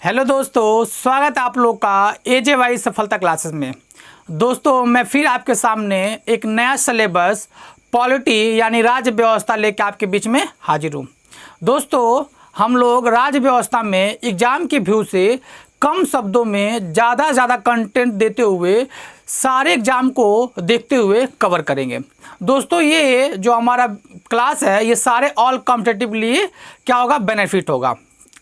Hello दोस्तों, स्वागत है आप लोग का AJY सफलता क्लासेस में। दोस्तों मैं फिर आपके सामने एक नया सिलेबस पॉलिटी यानी राज्य व्यवस्था लेकर आपके बीच में हाजिर हूँ। दोस्तों हम लोग राज्य व्यवस्था में एग्जाम के व्यू से कम शब्दों में ज़्यादा कंटेंट देते हुए सारे एग्जाम को देखते हुए कवर करेंगे। दोस्तों ये जो हमारा क्लास है ये सारे ऑल कॉम्पिटिटिव लिए क्या होगा, बेनिफिट होगा।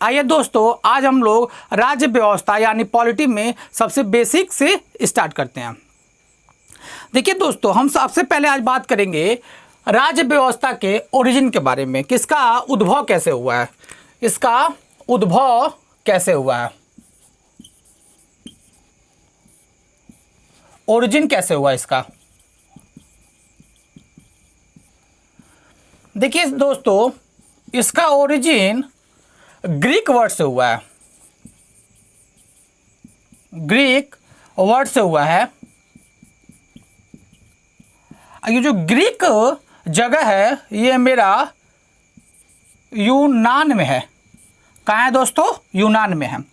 आइए दोस्तों आज हम लोग राज्य व्यवस्था यानी पॉलिटी में सबसे बेसिक से स्टार्ट करते हैं। देखिए दोस्तों, हम सबसे पहले आज बात करेंगे राज्य व्यवस्था के ओरिजिन के बारे में, किसका उद्भव कैसे हुआ है, इसका उद्भव कैसे हुआ है, ओरिजिन कैसे हुआ इसका। देखिए दोस्तों, इसका ओरिजिन ग्रीक वर्ड से हुआ है, ग्रीक वर्ड से हुआ है। ये जो ग्रीक जगह है ये मेरा यूनान में है। कहाँ है दोस्तों? यूनान में है।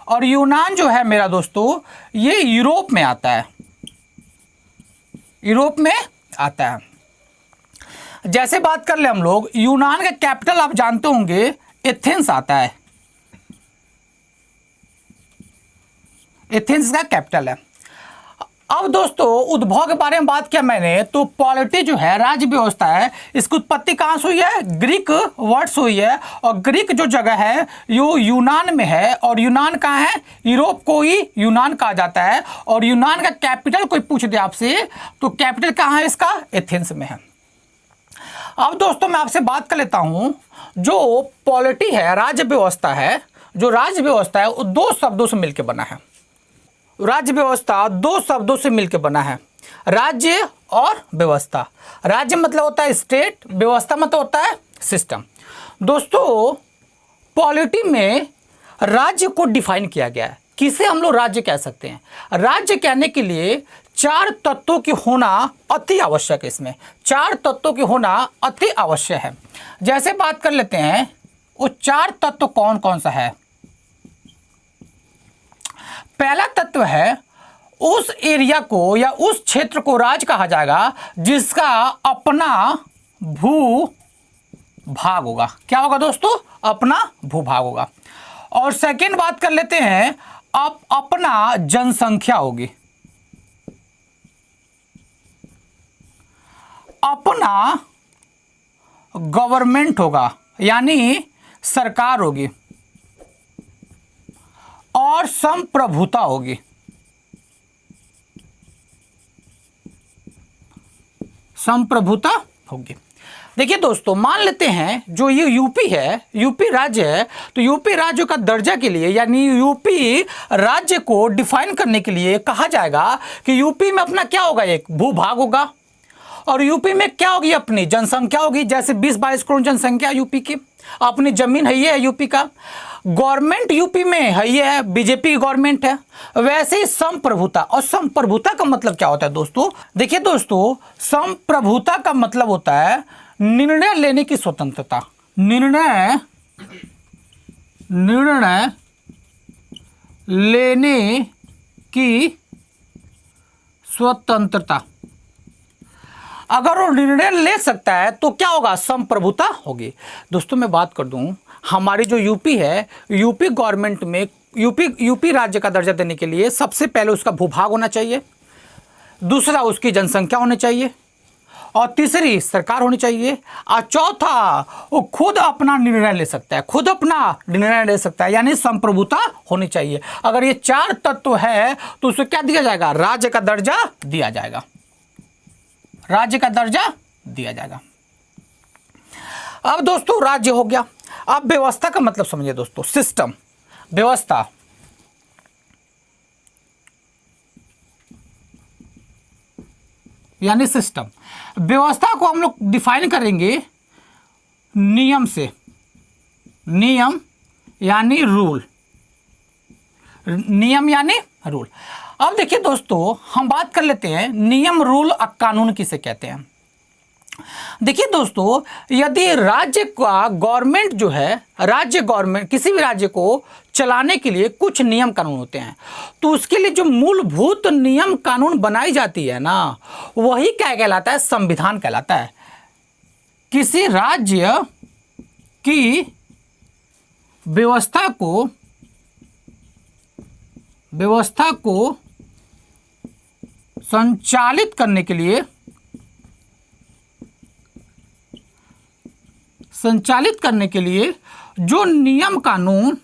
और यूनान जो है मेरा दोस्तों ये यूरोप में आता है, यूरोप में आता है। जैसे बात कर ले हम लोग, यूनान का कैपिटल आप जानते होंगे एथेंस आता है, एथेंस का कैपिटल है। अब दोस्तों उद्भव के बारे में बात किया मैंने, तो पॉलिटी जो है राज्य व्यवस्था है, इसकी उत्पत्ति कहाँ से हुई है? ग्रीक वर्ड से हुई है। और ग्रीक जो जगह है यो यूनान में है। और यूनान कहाँ है? यूरोप को ही यूनान कहा जाता है। और यूनान का कैपिटल कोई पूछ दे आपसे तो कैपिटल कहाँ है इसका? एथेंस में है। अब दोस्तों मैं आपसे बात कर लेता हूं, जो पॉलिटी है राज्य व्यवस्था है, जो राज्य व्यवस्था है वो दो शब्दों से मिलकर बना है। राज्य व्यवस्था दो शब्दों से मिलकर बना है, राज्य और व्यवस्था। राज्य मतलब होता है स्टेट, व्यवस्था मतलब होता है सिस्टम। दोस्तों पॉलिटी में राज्य को डिफाइन किया गया है। किसे हम लोग राज्य कह सकते हैं? राज्य कहने के लिए चार तत्वों की होना अति आवश्यक है। इसमें चार तत्वों की होना अति आवश्यक है। जैसे बात कर लेते हैं वो चार तत्व कौन कौन सा है। पहला तत्व है उस एरिया को या उस क्षेत्र को राज्य कहा जाएगा जिसका अपना भू भाग होगा। क्या होगा दोस्तों? अपना भूभाग होगा। और सेकेंड बात कर लेते हैं, अपना जनसंख्या होगी, अपना गवर्नमेंट होगा यानी सरकार होगी, और संप्रभुता होगी। संप्रभुता होगी। देखिए दोस्तों, मान लेते हैं जो ये यूपी है, यूपी राज्य है, तो यूपी राज्य का दर्जा के लिए यानी यूपी राज्य को डिफाइन करने के लिए कहा जाएगा कि यूपी में अपना क्या होगा? एक भूभाग होगा। और यूपी में क्या होगी? अपनी जनसंख्या होगी। जैसे 20-22 करोड़ जनसंख्या यूपी की, अपनी जमीन है, ये है यूपी का। गवर्नमेंट यूपी में है, ये है बीजेपी की गवर्नमेंट है। वैसे ही संप्रभुता, और संप्रभुता का मतलब क्या होता है दोस्तों? देखिए दोस्तों, संप्रभुता का मतलब होता है निर्णय लेने की स्वतंत्रता, निर्णय लेने की स्वतंत्रता। अगर वो निर्णय ले सकता है तो क्या होगा? संप्रभुता होगी। दोस्तों मैं बात कर दूं, हमारी जो यूपी है, यूपी गवर्नमेंट में यूपी राज्य का दर्जा देने के लिए सबसे पहले उसका भूभाग होना चाहिए, दूसरा उसकी जनसंख्या होनी चाहिए, और तीसरी सरकार होनी चाहिए, और चौथा वो खुद अपना निर्णय ले सकता है, खुद अपना निर्णय ले सकता है यानी संप्रभुता होनी चाहिए। अगर ये चार तत्व है तो उसे क्या दिया जाएगा? राज्य का दर्जा दिया जाएगा, राज्य का दर्जा दिया जाएगा। अब दोस्तों राज्य हो गया। अब व्यवस्था का मतलब समझिए दोस्तों, सिस्टम, व्यवस्था। यानी सिस्टम। व्यवस्था को हम लोग डिफाइन करेंगे नियम से, नियम यानी रूल, नियम यानी रूल। अब देखिए दोस्तों, हम बात कर लेते हैं नियम, रूल और कानून किसे कहते हैं। देखिए दोस्तों, यदि राज्य का गवर्नमेंट जो है, राज्य गवर्नमेंट किसी भी राज्य को चलाने के लिए कुछ नियम कानून होते हैं, तो उसके लिए जो मूलभूत नियम कानून बनाई जाती है ना, वही क्या कहलाता है? संविधान कहलाता है। किसी राज्य की व्यवस्था को संचालित करने के लिए जो नियम कानून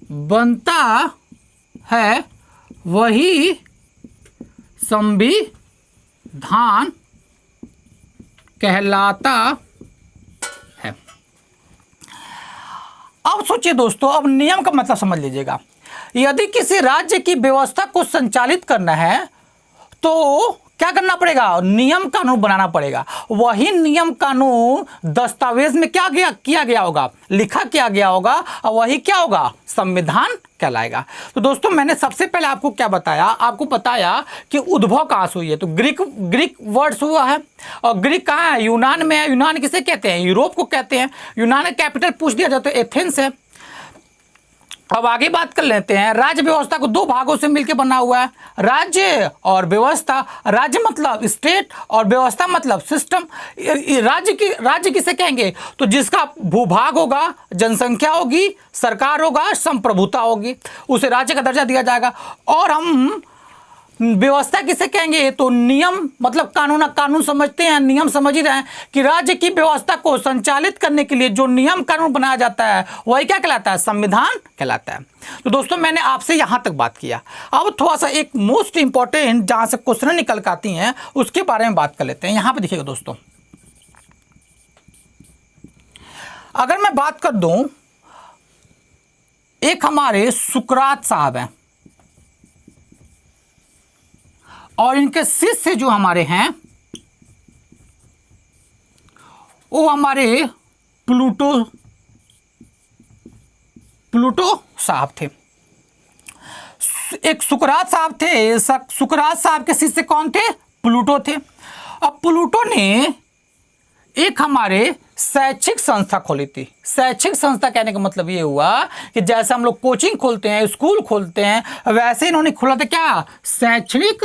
बनता है, वही संविधान कहलाता है। अब सोचिए दोस्तों, अब नियम का मतलब समझ लीजिएगा। यदि किसी राज्य की व्यवस्था को संचालित करना है तो क्या करना पड़ेगा? नियम कानून बनाना पड़ेगा। वही नियम कानून दस्तावेज में किया गया होगा, लिखा किया गया होगा, और वही क्या होगा? संविधान कहलाएगा। तो दोस्तों, मैंने सबसे पहले आपको क्या बताया? आपको बताया कि उद्भव कहाँ से हुई है। तो ग्रीक वर्ड्स हुआ है, और ग्रीक कहाँ है? यूनान में है। यूनान किसे कहते हैं? यूरोप को कहते हैं। यूनान का कैपिटल पूछ दिया जाए तो एथेंस है। अब आगे बात कर लेते हैं। राज्य व्यवस्था को दो भागों से मिलकर बना हुआ है, राज्य और व्यवस्था। राज्य मतलब स्टेट और व्यवस्था मतलब सिस्टम। राज्य किसे कहेंगे? तो जिसका भूभाग होगा, जनसंख्या होगी, सरकार होगा, संप्रभुता होगी, उसे राज्य का दर्जा दिया जाएगा। और हम व्यवस्था किसे कहेंगे? तो नियम मतलब कानून समझते हैं, नियम समझ ही रहे हैं कि राज्य की व्यवस्था को संचालित करने के लिए जो नियम कानून बनाया जाता है वही क्या कहलाता है? संविधान कहलाता है। तो दोस्तों, मैंने आपसे यहां तक बात किया। अब थोड़ा सा एक मोस्ट इंपॉर्टेंट जहां से क्वेश्चन निकल के आती हैं उसके बारे में बात कर लेते हैं। यहां पर देखिएगा दोस्तों, अगर मैं बात कर दूं, एक हमारे सुकरात साहब हैं और इनके शिष्य जो हमारे हैं वो हमारे प्लूटो साहब थे। एक सुकरात साहब थे। सुकरात साहब के शिष्य कौन थे? प्लूटो थे। अब प्लूटो ने एक हमारे शैक्षिक संस्था खोली थी। शैक्षिक संस्था कहने का मतलब ये हुआ कि जैसे हम लोग कोचिंग खोलते हैं, स्कूल खोलते हैं, वैसे इन्होंने खोला था क्या? शैक्षणिक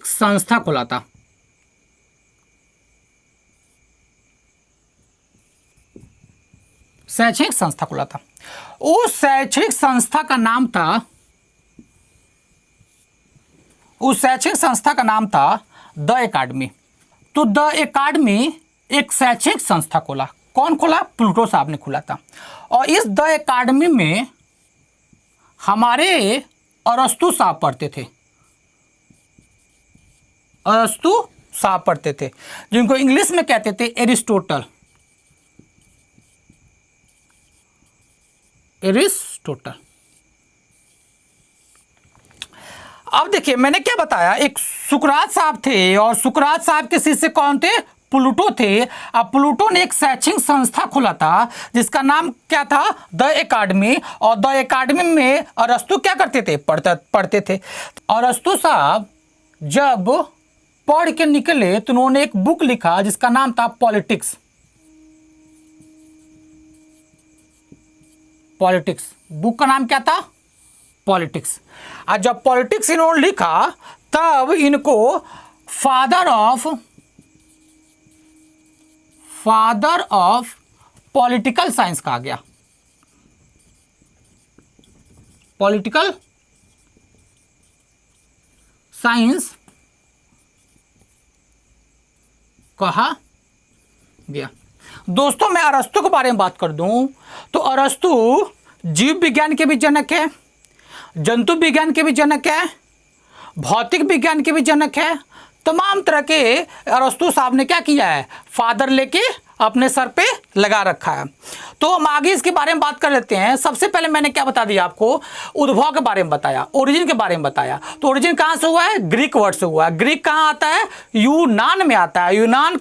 संस्था खोला था। शैक्षणिक संस्था खोला था। उस शैक्षणिक संस्था का नाम था द एकेडमी। तो द एकेडमी एक शैक्षणिक संस्था खोला। कौन खोला? प्लूटो साहब ने खोला था। और इस द एकेडमी में हमारे अरस्तु साहब पढ़ते थे। अरस्तु साहब पढ़ते थे, जिनको इंग्लिश में कहते थे एरिस्टोटल। अब देखिए, मैंने क्या बताया? एक सुकरात साहब थे और सुकरात साहब के शिष्य कौन थे? प्लूटो थे। अब प्लूटो ने एक शैक्षणिक संस्था खोला था जिसका नाम क्या था? The academy. और द एकेडमी में अरस्तु क्या करते थे? पढ़ते थे। अरस्तु साहब जब पढ़ के निकले तो उन्होंने एक बुक लिखा जिसका नाम था पॉलिटिक्स। बुक का नाम क्या था? पॉलिटिक्स। और जब पॉलिटिक्स इन्होंने लिखा तब इनको फादर ऑफ पॉलिटिकल साइंस कहा गया। पॉलिटिकल साइंस कहा गया। दोस्तों, मैं अरस्तु के बारे में बात कर दूं तो अरस्तु जीव विज्ञान के भी जनक है, जंतु विज्ञान के भी जनक है, भौतिक विज्ञान के भी जनक है। तमाम तरह के अरस्तु साहब ने क्या किया है? फादर लेके अपने सर पे लगा रखा है। तो हम आगे इसके बारे में बात कर लेते हैं। सबसे पहले मैंने क्या बता दिया आपको, उद्भव के बारे में बताया, ओरिजिन के बारे में बताया। तो ओरिजिन कहाँ से हुआ है, ग्रीक वर्ड से हुआ है। ग्रीक कहाँ आता है, यूनान में आता है। यूनान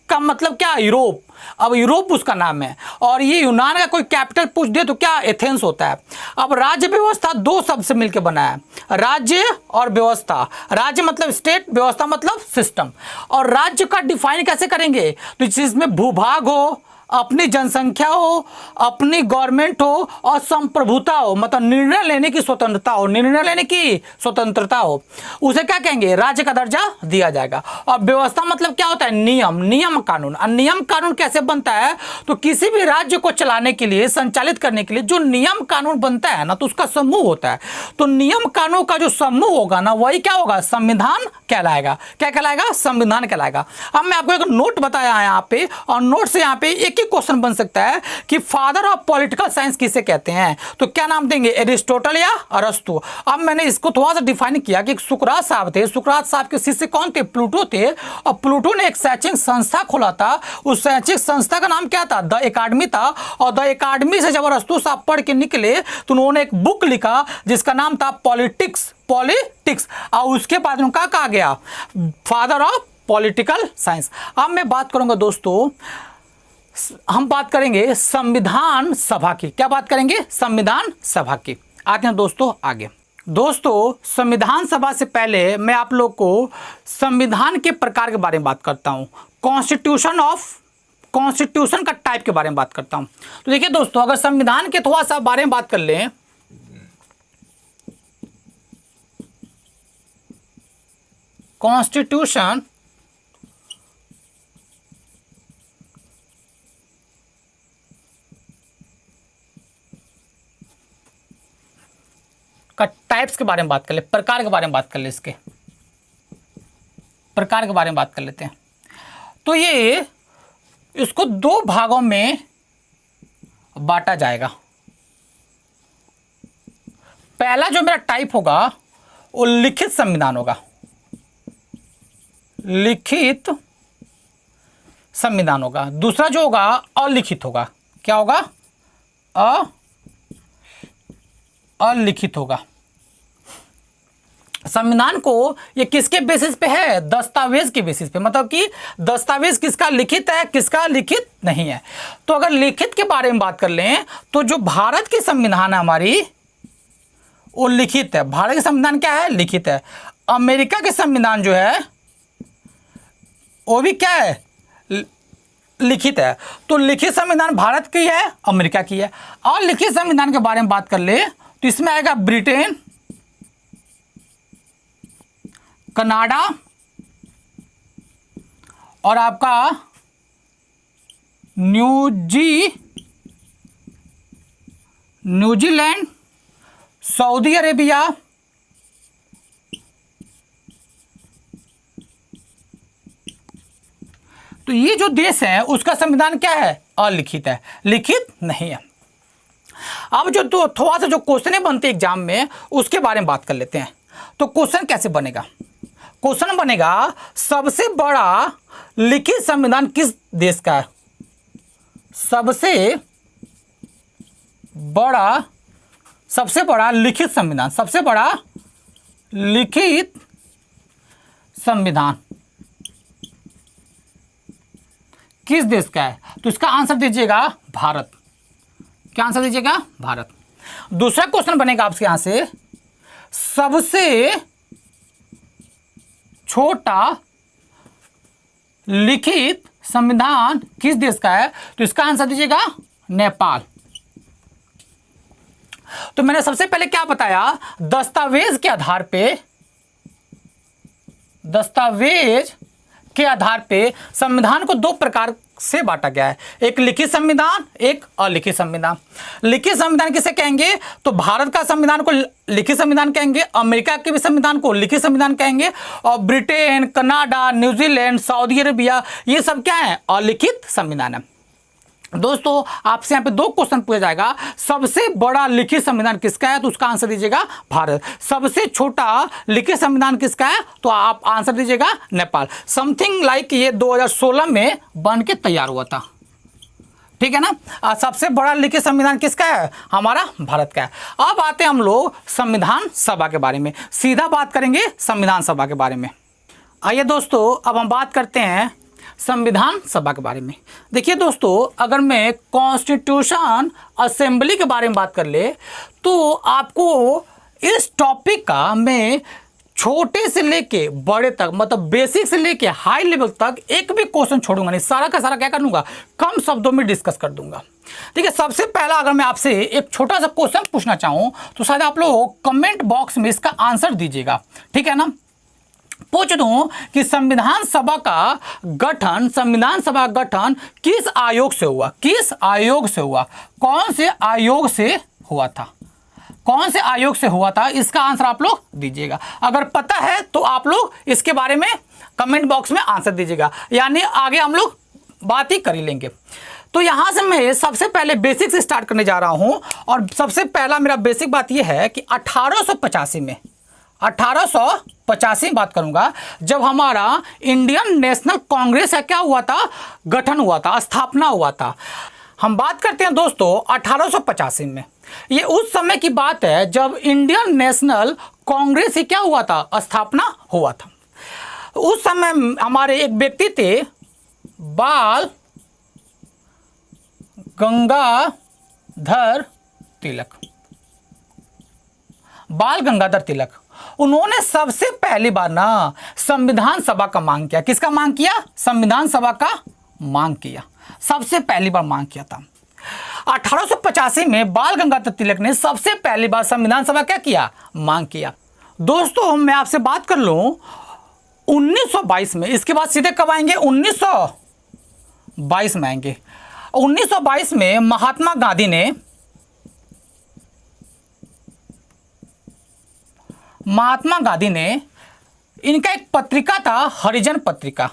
का मतलब क्या, यूरोप। अब यूरोप उसका नाम है, और ये यूनान का कोई कैपिटल पूछ दे तो क्या, एथेंस होता है। अब राज्य व्यवस्था दो शब्द से मिलकर बना है, राज्य और व्यवस्था। राज्य मतलब स्टेट, व्यवस्था मतलब सिस्टम। और राज्य का डिफाइन कैसे करेंगे, तो जिसमें भूभाग हो, अपनी जनसंख्या हो, अपनी गवर्नमेंट हो और संप्रभुता हो, मतलब निर्णय लेने की स्वतंत्रता हो, निर्णय लेने की स्वतंत्रता हो, उसे क्या कहेंगे, राज्य का दर्जा दिया जाएगा। और व्यवस्था मतलब क्या होता है, नियम, नियम कानून। और नियम कानून कैसे बनता है, तो किसी भी राज्य को चलाने के लिए, संचालित करने के लिए जो नियम कानून बनता है ना, तो उसका समूह होता है। तो नियम कानून का जो समूह होगा ना, वही क्या होगा, संविधान कहलाएगा। क्या कहलाएगा, संविधान कहलाएगा। अब मैं आपको एक नोट बताया है यहाँ पे, और नोट से यहाँ पे एक क्वेश्चन बन सकता है कि फादर ऑफ पॉलिटिकल साइंस किसे कहते हैं, तो क्या नाम देंगे, एरिस्टोटल या अरस्तु। अब मैंने इसको थोड़ा सा डिफाइन किया कि सुकरात साहब थे, सुकरात साहब के शिष्य कौन थे, प्लूटो थे। और प्लूटो ने एक शैक्षिक संस्था खोला था, उस शैक्षिक संस्था का नाम क्या था, द एकेडमी था। और द एकेडमी से जब अरस्तु साहब पढ़ के निकले तो उन्होंने एक बुक लिखा जिसका नाम था पॉलिटिक्स, पॉलिटिक्स। और उसके बाद उनका कहा गया फादर ऑफ पॉलिटिकल साइंस। अब मैं बात करूंगा दोस्तों, हम बात करेंगे संविधान सभा की। क्या बात करेंगे, संविधान सभा की। आते हैं दोस्तों आगे। दोस्तों संविधान सभा से पहले मैं आप लोग को संविधान के प्रकार के बारे में बात करता हूं, कॉन्स्टिट्यूशन का टाइप के बारे में बात करता हूं। तो देखिए दोस्तों, अगर संविधान के थोड़ा सा बारे में बात कर लें, कॉन्स्टिट्यूशन का टाइप्स के बारे में बात कर ले, प्रकार के बारे में बात कर ले, इसके प्रकार के बारे में बात कर लेते हैं। तो ये इसको दो भागों में बांटा जाएगा। पहला जो मेरा टाइप होगा वो लिखित संविधान होगा, लिखित संविधान होगा। दूसरा जो होगा अलिखित होगा। क्या होगा, अलिखित होगा। संविधान को ये किसके बेसिस पे है, दस्तावेज के बेसिस पे, मतलब कि दस्तावेज किसका लिखित है, किसका लिखित नहीं है। तो अगर लिखित के बारे में बात कर लें तो जो भारत की संविधान है हमारी वो लिखित है। भारत की संविधान क्या है, लिखित है। अमेरिका के संविधान जो है वो भी क्या है, लिखित है। तो लिखित संविधान भारत की है, अमेरिका की है। और लिखित संविधान के बारे में बात कर ले तो इसमें आएगा ब्रिटेन, कनाडा और आपका न्यूजीलैंड, सऊदी अरेबिया, तो ये जो देश है उसका संविधान क्या है, अलिखित है, लिखित नहीं है। अब जो थोड़ा सा जो क्वेश्चन बनते हैं एग्जाम में उसके बारे में बात कर लेते हैं। तो क्वेश्चन कैसे बनेगा, क्वेश्चन बनेगा सबसे बड़ा लिखित संविधान किस देश का है, सबसे बड़ा लिखित संविधान, सबसे बड़ा लिखित संविधान किस देश का है। तो इसका आंसर दीजिएगा भारत। क्या आंसर दीजिएगा, भारत। दूसरा क्वेश्चन बनेगा आपसे यहां से, सबसे छोटा लिखित संविधान किस देश का है। तो इसका आंसर दीजिएगा नेपाल। तो मैंने सबसे पहले क्या बताया, दस्तावेज के आधार पे संविधान को दो प्रकार से बांटा गया है, एक लिखित संविधान, एक अलिखित संविधान। लिखित संविधान किसे कहेंगे, तो भारत का संविधान को लिखित संविधान कहेंगे, अमेरिका के भी संविधान को लिखित संविधान कहेंगे, और Britain, Canada, New Zealand, Saudi Arabia ये सब क्या है, अलिखित संविधान है। दोस्तों आपसे यहाँ पे दो क्वेश्चन पूछा जाएगा, सबसे बड़ा लिखित संविधान किसका है, तो उसका आंसर दीजिएगा भारत। सबसे छोटा लिखित संविधान किसका है, तो आप आंसर दीजिएगा नेपाल। समथिंग लाइक ये 2016 में बन के तैयार हुआ था। ठीक है ना। सबसे बड़ा लिखित संविधान किसका है? हमारा भारत का है। अब आते हैं हम लोग संविधान सभा के बारे में, सीधा बात करेंगे संविधान सभा के बारे में। आइए दोस्तों, अब हम बात करते हैं संविधान सभा के बारे में। देखिए दोस्तों, अगर मैं कॉन्स्टिट्यूशन असेंबली के बारे में बात कर ले तो आपको इस टॉपिक का मैं छोटे से लेके बड़े तक, मतलब बेसिक से लेके हाई लेवल तक एक भी क्वेश्चन छोड़ूंगा नहीं, सारा का सारा क्या कर दूंगा, कम शब्दों में डिस्कस कर दूंगा। ठीक है, सबसे पहला अगर मैं आपसे एक छोटा सा क्वेश्चन पूछना चाहूं तो शायद आप लोग कमेंट बॉक्स में इसका आंसर दीजिएगा। ठीक है ना। पूछ दूं कि संविधान सभा का गठन किस आयोग से हुआ? किस आयोग से हुआ? कौन से आयोग से हुआ था? कौन से आयोग से हुआ था? इसका आंसर आप लोग दीजिएगा। अगर पता है तो आप लोग इसके बारे में कमेंट बॉक्स में आंसर दीजिएगा, यानी आगे हम लोग बात ही कर ही लेंगे। तो यहां से मैं सबसे पहले बेसिक से स्टार्ट करने जा रहा हूं, और सबसे पहला मेरा बेसिक बात यह है कि 1885 बात करूंगा, जब हमारा इंडियन नेशनल कांग्रेस है क्या हुआ था, गठन हुआ था, स्थापना हुआ था। हम बात करते हैं दोस्तों 1885 में। ये उस समय की बात है जब इंडियन नेशनल कांग्रेस ही क्या हुआ था, स्थापना हुआ था। उस समय हमारे एक व्यक्ति थे बाल गंगाधर तिलक। बाल गंगाधर तिलक, उन्होंने सबसे पहली बार ना संविधान सभा का मांग किया। किसका मांग किया? संविधान सभा का मांग किया, सबसे पहली बार मांग किया था। 1885 में बाल गंगाधर तिलक ने सबसे पहली बार संविधान सभा क्या किया? मांग किया। दोस्तों मैं आपसे बात कर लूं 1922 में, इसके बाद सीधे कब आएंगे? 1922 में आएंगे। 1922 में महात्मा गांधी ने इनका एक पत्रिका था, हरिजन पत्रिका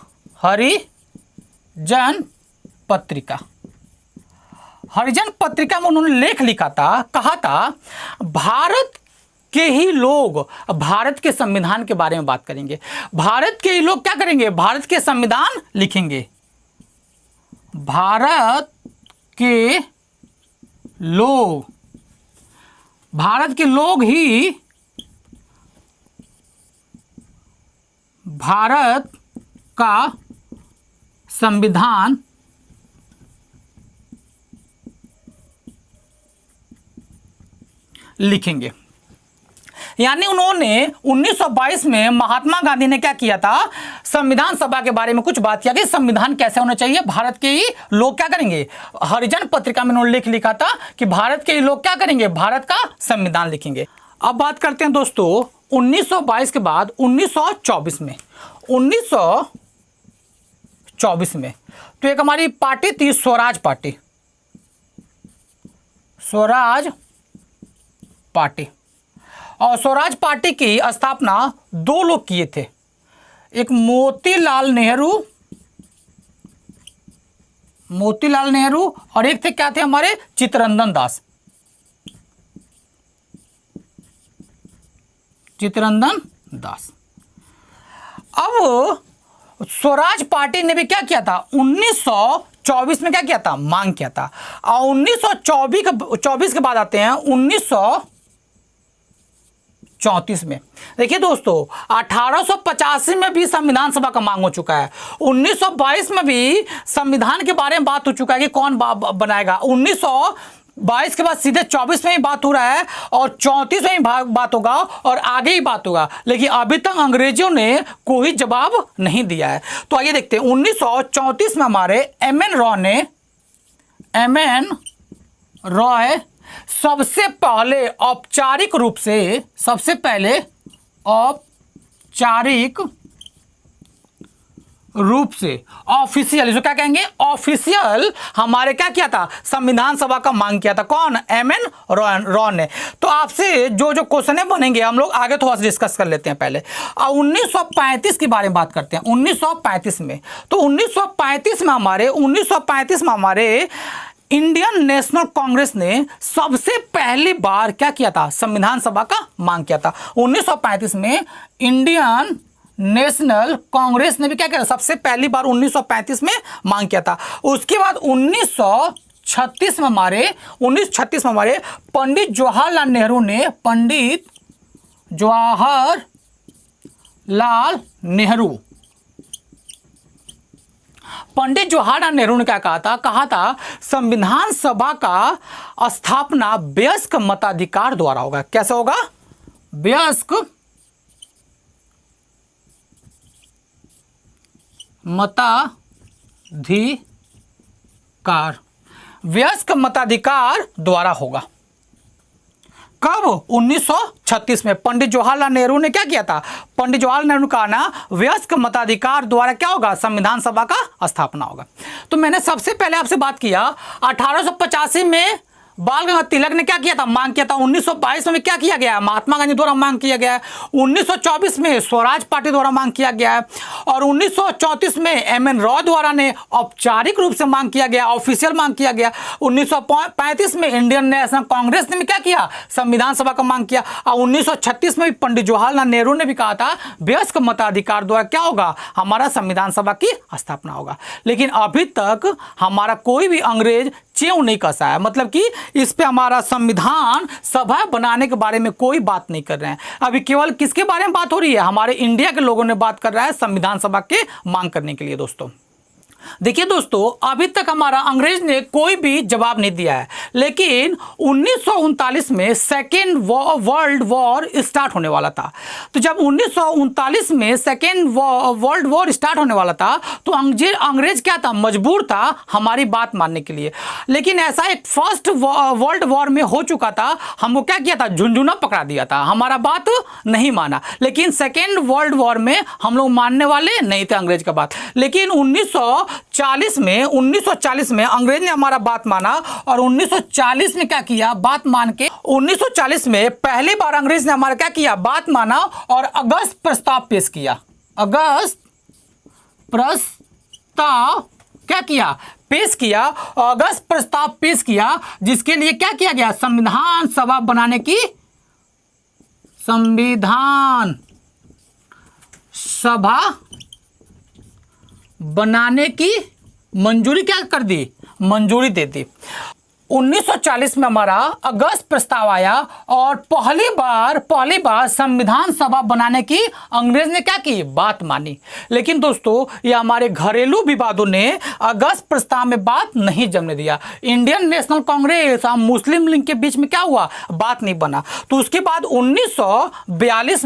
में उन्होंने लेख लिखा था, कहा था भारत के ही लोग भारत के संविधान के बारे में बात करेंगे। भारत के ही लोग क्या करेंगे? भारत के संविधान लिखेंगे। भारत के लोग ही भारत का संविधान लिखेंगे। यानी उन्होंने 1922 में महात्मा गांधी ने क्या किया था? संविधान सभा के बारे में कुछ बात किया कि संविधान कैसे होना चाहिए, भारत के ही लोग क्या करेंगे। हरिजन पत्रिका में उन्होंने लेख लिखा था कि भारत के ही लोग क्या करेंगे, भारत का संविधान लिखेंगे। अब बात करते हैं दोस्तों 1922 के बाद 1924 में। 1924 में तो एक हमारी पार्टी थी स्वराज पार्टी, और स्वराज पार्टी की स्थापना दो लोग किए थे, एक मोतीलाल नेहरू और एक थे क्या थे हमारे चित्तरंजन दास। अब स्वराज पार्टी ने भी क्या किया था? 1924 में क्या किया था? मांग किया था। और 1924 के बाद आते हैं 1934 में। देखिए दोस्तों 1885 में भी संविधान सभा का मांग हो चुका है, 1922 में भी संविधान के बारे में बात हो चुका है कि कौन बनाएगा। 1922 के बाद सीधे 24 में ही बात हो रहा है, और 34 में ही बात होगा, और आगे ही बात होगा। लेकिन अभी तक अंग्रेजों ने कोई जवाब नहीं दिया है। तो आइए देखते हैं 1934 में हमारे एम एन रॉय सबसे पहले औपचारिक रूप से ऑफिशियल, जो क्या कहेंगे ऑफिशियल, हमारे क्या किया था? संविधान सभा का मांग किया था। कौन? एम एन रॉय ने। तो आपसे जो जो क्वेश्चन बनेंगे हम लोग आगे थोड़ा सा डिस्कस कर लेते हैं। पहले 1935 के बारे में बात करते हैं। 1935 में तो 1935 में हमारे इंडियन नेशनल कांग्रेस ने सबसे पहली बार क्या किया था? संविधान सभा का मांग किया था। 1935 में इंडियन नेशनल कांग्रेस ने भी क्या किया? सबसे पहली बार 1935 में मांग किया था। उसके बाद 1936 में हमारे पंडित जवाहरलाल नेहरू ने पंडित जवाहरलाल नेहरू ने क्या कहा था संविधान सभा का स्थापना वयस्क मताधिकार द्वारा होगा। कैसे होगा? वयस्क मताधिकार द्वारा होगा। कब? 1936 में पंडित जवाहरलाल नेहरू ने क्या किया था? पंडित जवाहरलाल नेहरू ने कहा ना वयस्क मताधिकार द्वारा क्या होगा? संविधान सभा का स्थापना होगा। तो मैंने सबसे पहले आपसे बात किया 1885 में बाल गंगाधर तिलक ने क्या किया था? मांग किया था। 1922 में क्या किया गया? महात्मा गांधी द्वारा मांग किया गया है। 1924 में स्वराज पार्टी द्वारा मांग किया गया है और 1934 में एम.एन. रॉय द्वारा ने औपचारिक रूप से मांग किया गया, ऑफिशियल मांग किया गया। 1935 में इंडियन नेशनल कांग्रेस ने भी क्या किया? संविधान सभा का मांग किया। और 1936 में भी पंडित जवाहरलाल नेहरू ने भी कहा था वयस्क मताधिकार द्वारा क्या होगा? हमारा संविधान सभा की स्थापना होगा। लेकिन अभी तक हमारा कोई भी अंग्रेज च्यों नहीं कसा है, मतलब कि इस पे हमारा संविधान सभा बनाने के बारे में कोई बात नहीं कर रहे हैं। अभी केवल किसके बारे में बात हो रही है? हमारे इंडिया के लोगों ने बात कर रहा है संविधान सभा के मांग करने के लिए। दोस्तों देखिए दोस्तों, अभी तक हमारा अंग्रेज ने कोई भी जवाब नहीं दिया है। लेकिन 1939 में सेकेंड वर्ल्ड वॉर स्टार्ट होने वाला था। तो जब 1939 में सेकेंड वर्ल्ड वॉर स्टार्ट होने वाला था तो अंग्रेज क्या था? मजबूर था हमारी बात मानने के लिए। लेकिन ऐसा एक फर्स्ट वर्ल्ड वॉर में हो चुका था, हमको क्या किया था? झुंझुना पकड़ा दिया था, हमारा बात नहीं माना। लेकिन सेकेंड वर्ल्ड वॉर में हम लोग मानने वाले नहीं थे अंग्रेज का बात। लेकिन 1940 में अंग्रेज ने हमारा बात माना और 1940 में क्या किया? बात मान के 1940 में पहली बार अंग्रेज ने हमारा क्या किया? बात माना और अगस्त प्रस्ताव पेश किया। अगस्त प्रस्ताव क्या किया? पेश किया। अगस्त प्रस्ताव पेश किया जिसके लिए क्या किया गया? संविधान सभा बनाने की संविधान सभा बनाने की मंजूरी क्या कर दी? मंजूरी दे दी। 1940 में हमारा अगस्त प्रस्ताव आया और पहली बार संविधान सभा बनाने की अंग्रेज ने क्या की? बात मानी। लेकिन दोस्तों ये हमारे घरेलू विवादों ने अगस्त प्रस्ताव में बात नहीं जमने दिया। इंडियन नेशनल कांग्रेस और मुस्लिम लीग के बीच में क्या हुआ? बात नहीं बना। तो उसके बाद 1942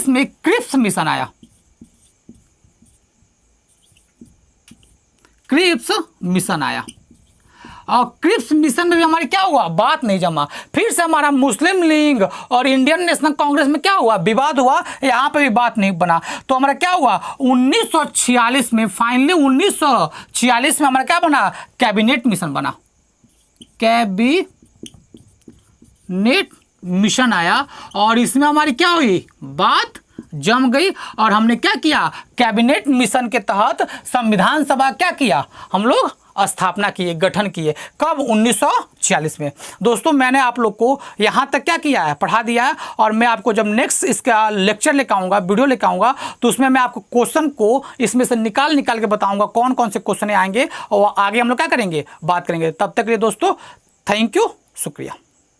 में क्रिप्स मिशन आया। क्रिप्स मिशन आया और क्रिप्स मिशन में भी हमारी क्या हुआ? बात नहीं जमा। फिर से हमारा मुस्लिम लीग और इंडियन नेशनल कांग्रेस में क्या हुआ? विवाद हुआ, यहाँ पे भी बात नहीं बना। तो हमारा क्या हुआ? 1946 में फाइनली 1946 में हमारा क्या बना? कैबिनेट मिशन बना। कैबिनेट मिशन आया और इसमें हमारी क्या हुई? बात जम गई और हमने क्या किया? कैबिनेट मिशन के तहत संविधान सभा क्या किया? हम लोग स्थापना किए, गठन किए। कब? 1946 में। दोस्तों मैंने आप लोग को यहाँ तक क्या किया है? पढ़ा दिया है। और मैं आपको जब नेक्स्ट इसका लेक्चर लेकर आऊँगा, वीडियो लेकर आऊँगा, तो उसमें मैं आपको क्वेश्चन को इसमें से निकाल के बताऊँगा कौन कौन से क्वेश्चन आएंगे और आगे हम लोग क्या करेंगे? बात करेंगे। तब तक के लिए दोस्तों थैंक यू, शुक्रिया।